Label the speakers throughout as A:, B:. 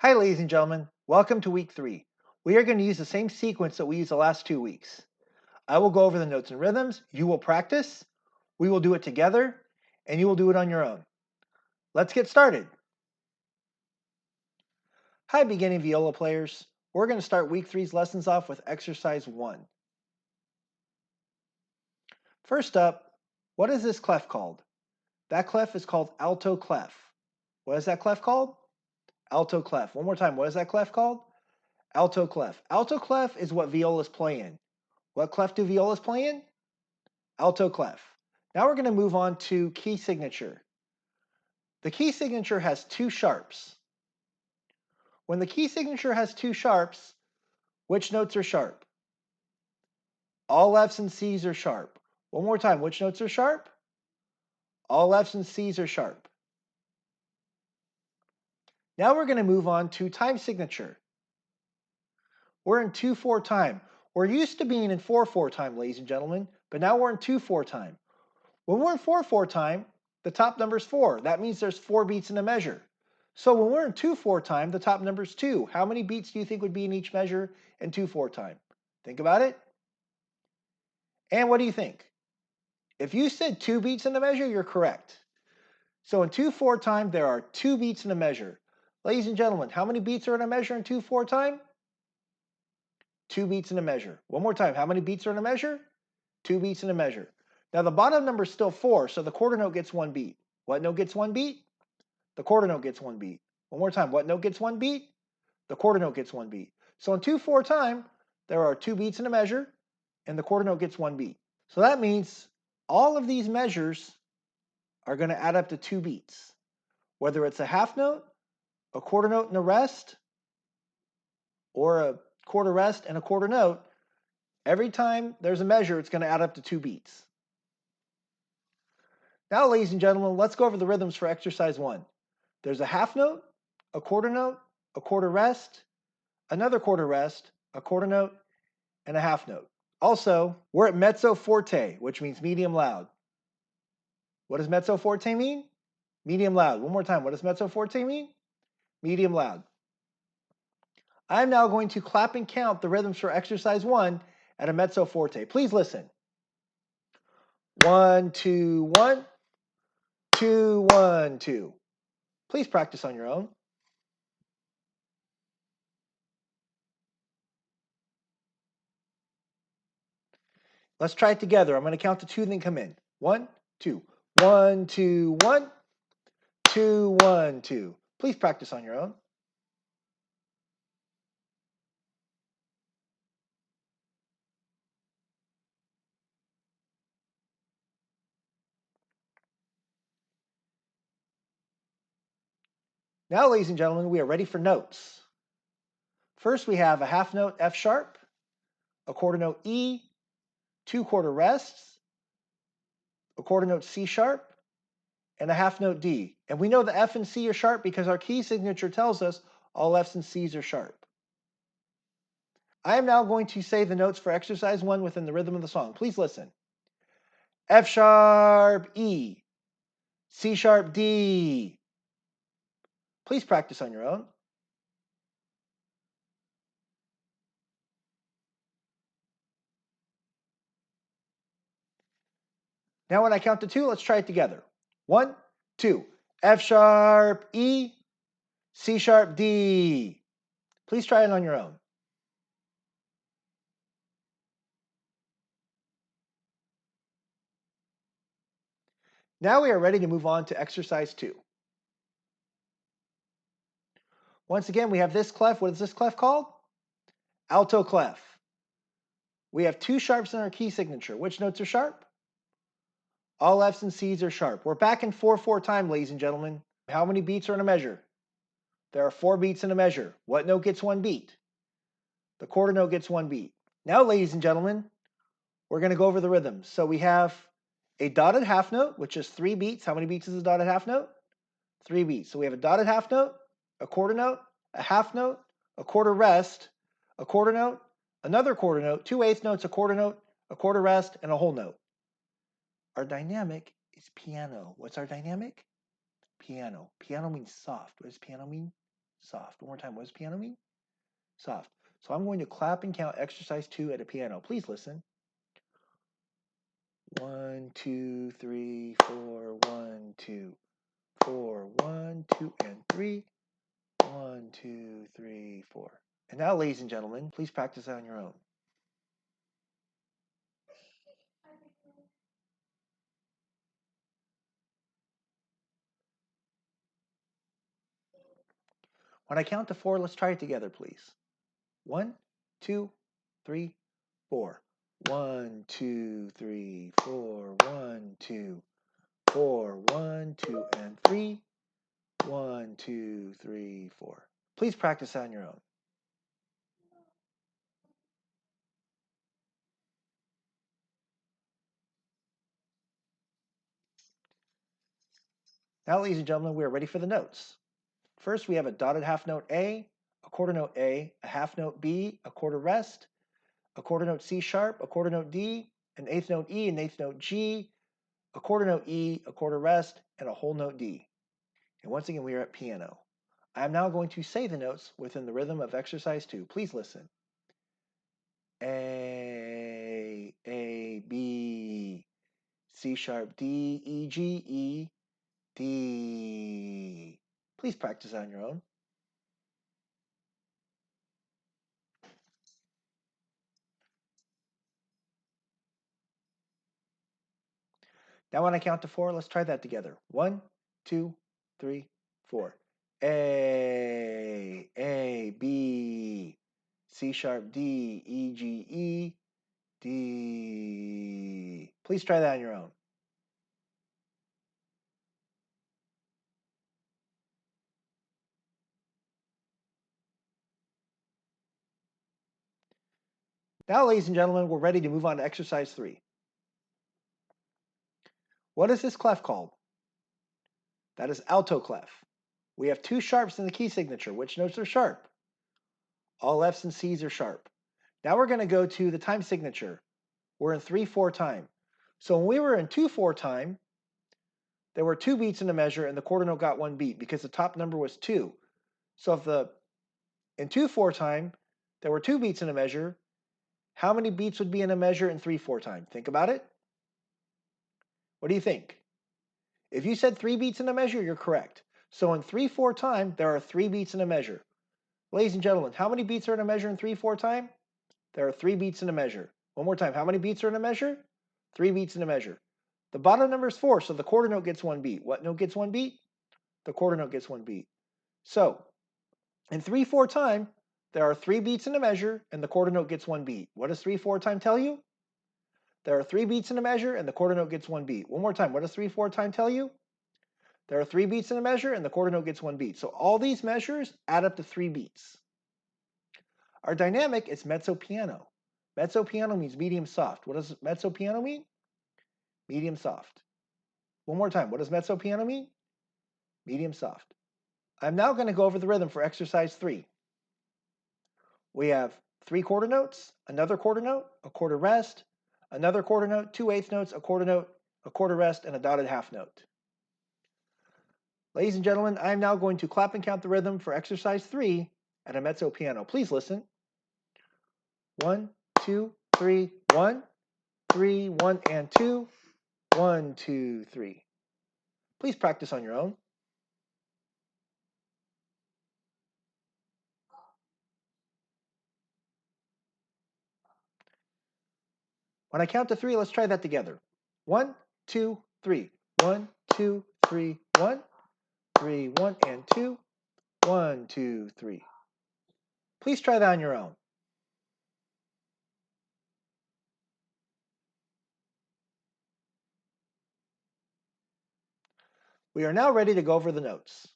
A: Hi, ladies and gentlemen. Welcome to week 3. We are going to use the same sequence that we used the last 2 weeks. I will go over the notes and rhythms. You will practice. We will do it together, and you will do it on your own. Let's get started. Hi, beginning viola players. We're going to start week 3's lessons off with exercise 1. First up, what is this clef called? That clef is called alto clef. What is that clef called? Alto clef. One more time. What is that clef called? Alto clef. Alto clef is what violas play in. What clef do violas play in? Alto clef. Now we're going to move on to key signature. The key signature has 2 sharps. When the key signature has 2 sharps, which notes are sharp? All F's and C's are sharp. One more time, which notes are sharp? All F's and C's are sharp. Now we're going to move on to time signature. We're in 2/4 time. We're used to being in 4/4 time, ladies and gentlemen, but now we're in 2/4 time. When we're in 4/4 time, the top number is 4. That means there's 4 beats in a measure. So when we're in 2/4 time, the top number is 2. How many beats do you think would be in each measure in 2/4 time? Think about it. And what do you think? If you said 2 beats in a measure, you're correct. So in 2/4 time, there are 2 beats in a measure. Ladies and gentlemen, how many beats are in a measure in 2/4 time? 2 beats in a measure. One more time, how many beats are in a measure? 2 beats in a measure. Now the bottom number is still 4, so the quarter note gets 1 beat. What note gets 1 beat? The quarter note gets 1 beat. One more time, what note gets 1 beat? The quarter note gets 1 beat. So in 2/4 time, there are 2 beats in a measure, and the quarter note gets 1 beat. So that means all of these measures are going to add up to 2 beats. Whether it's a half note, a quarter note and a rest, or a quarter rest and a quarter note, every time there's a measure, it's going to add up to 2 beats. Now, ladies and gentlemen, let's go over the rhythms for exercise 1. There's a half note, a quarter rest, another quarter rest, a quarter note, and a half note. Also, we're at mezzo forte, which means medium loud. What does mezzo forte mean? Medium loud. One more time. What does mezzo forte mean? Medium loud. I'm now going to clap and count the rhythms for exercise 1 at a mezzo forte. Please listen. 1, 2, 1, 2, 1, 2. Please practice on your own. Let's try it together. I'm going to count to 2 and then come in. 1, 2. 1, 2, 1, 2, 1, 2. Please practice on your own. Now, ladies and gentlemen, we are ready for notes. First, we have a half note F sharp, a quarter note E, 2 quarter rests, a quarter note C sharp, and a half note D. And we know the F and C are sharp because our key signature tells us all F's and C's are sharp. I am now going to say the notes for exercise 1 within the rhythm of the song. Please listen. F sharp E, C sharp D. Please practice on your own. Now when I count to 2, let's try it together. 1, 2. F sharp E, C sharp D. Please try it on your own. Now we are ready to move on to exercise 2. Once again, we have this clef. What is this clef called? Alto clef. We have 2 sharps in our key signature. Which notes are sharp? All F's and C's are sharp. We're back in 4/4 time, ladies and gentlemen. How many beats are in a measure? There are 4 beats in a measure. What note gets 1 beat? The quarter note gets 1 beat. Now, ladies and gentlemen, we're going to go over the rhythms. So we have a dotted half note, which is 3 beats. How many beats is a dotted half note? 3 beats. So we have a dotted half note, a quarter note, a half note, a quarter rest, a quarter note, another quarter note, 2/8 notes, a quarter rest, and a whole note. Our dynamic is piano. What's our dynamic? Piano. Piano means soft. What does piano mean? soft. One more time, what does piano mean? Soft. So I'm going to clap and count exercise 2 at a piano. Please listen. 1, 2, 3, 4, 1, 2, 4, 1, 2, and 3. 1, 2, 3, 4. And now, ladies and gentlemen, please practice on your own. When I count to 4, let's try it together, please. 1, 2, 3, 4. 1, 2, 3, 4. 1, 2, 4. 1, 2, and 3. 1, 2, 3, 4. Please practice on your own. Now, ladies and gentlemen, we are ready for the notes. First, we have a dotted half note A, a quarter note A, a half note B, a quarter rest, a quarter note C sharp, a quarter note D, an eighth note E, an eighth note G, a quarter note E, a quarter rest, and a whole note D. And once again, we are at piano. I am now going to say the notes within the rhythm of exercise 2. Please listen. A, B, C sharp, D, E, G, E, D. Please practice on your own. Now when I count to 4, let's try that together. 1, 2, 3, 4. A, B, C sharp, D, E, G, E, D. Please try that on your own. Now, ladies and gentlemen, we're ready to move on to exercise 3. What is this clef called? That is alto clef. We have 2 sharps in the key signature. Which notes are sharp? All F's and C's are sharp. Now we're going to go to the time signature. We're in 3/4 time. So when we were in 2/4 time, there were 2 beats in the measure and the quarter note got 1 beat because the top number was 2. So if in 2/4 time, there were 2 beats in a measure, how many beats would be in a measure in 3/4 time? Think about it. What do you think? If you said 3 beats in a measure, you're correct. So in 3/4 time, there are 3 beats in a measure. Ladies and gentlemen, how many beats are in a measure in 3/4 time? There are 3 beats in a measure. One more time, how many beats are in a measure? 3 beats in a measure. The bottom number is 4, so the quarter note gets 1 beat. What note gets 1 beat? The quarter note gets 1 beat. So in 3/4 time, there are 3 beats in a measure, and the quarter note gets 1 beat. What does 3/4 time tell you? There are 3 beats in a measure, and the quarter note gets 1 beat. One more time, what does 3/4 time tell you? There are 3 beats in a measure, and the quarter note gets 1 beat. So all these measures add up to 3 beats. Our dynamic is mezzo piano. Mezzo piano means medium soft. What does mezzo piano mean? Medium soft. One more time, what does mezzo piano mean? Medium soft. I'm now going to go over the rhythm for exercise 3. We have 3 quarter notes, another quarter note, a quarter rest, another quarter note, 2 eighth notes, a quarter rest, and a dotted half note. Ladies and gentlemen, I am now going to clap and count the rhythm for exercise 3 at a mezzo piano. Please listen. 1, 2, 3, 1, 3, 1, and 2, 1, 2, 3. Please practice on your own. When I count to 3, let's try that together. 1, 2, 3. 1, 2, 3, 1, 3, 1, and 2, 1, 2, 3. Please try that on your own. We are now ready to go over the notes.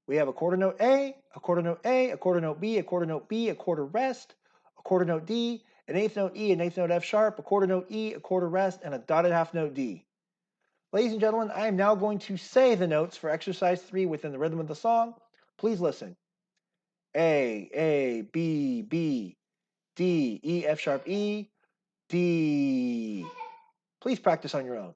A: We have a quarter note A, a quarter note A, a quarter note B, a quarter note B, a quarter rest, a quarter note D, an eighth note E, an eighth note F sharp, a quarter note E, a quarter rest, and a dotted half note D. Ladies and gentlemen, I am now going to say the notes for exercise 3 within the rhythm of the song. Please listen. A, B, B, D, E, F sharp, E, D. Please practice on your own.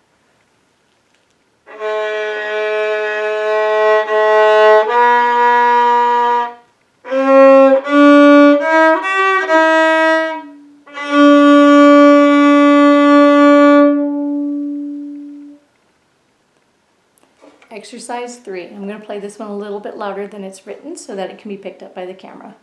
B: Exercise 3. I'm going to play this one a little bit louder than it's written so that it can be picked up by the camera.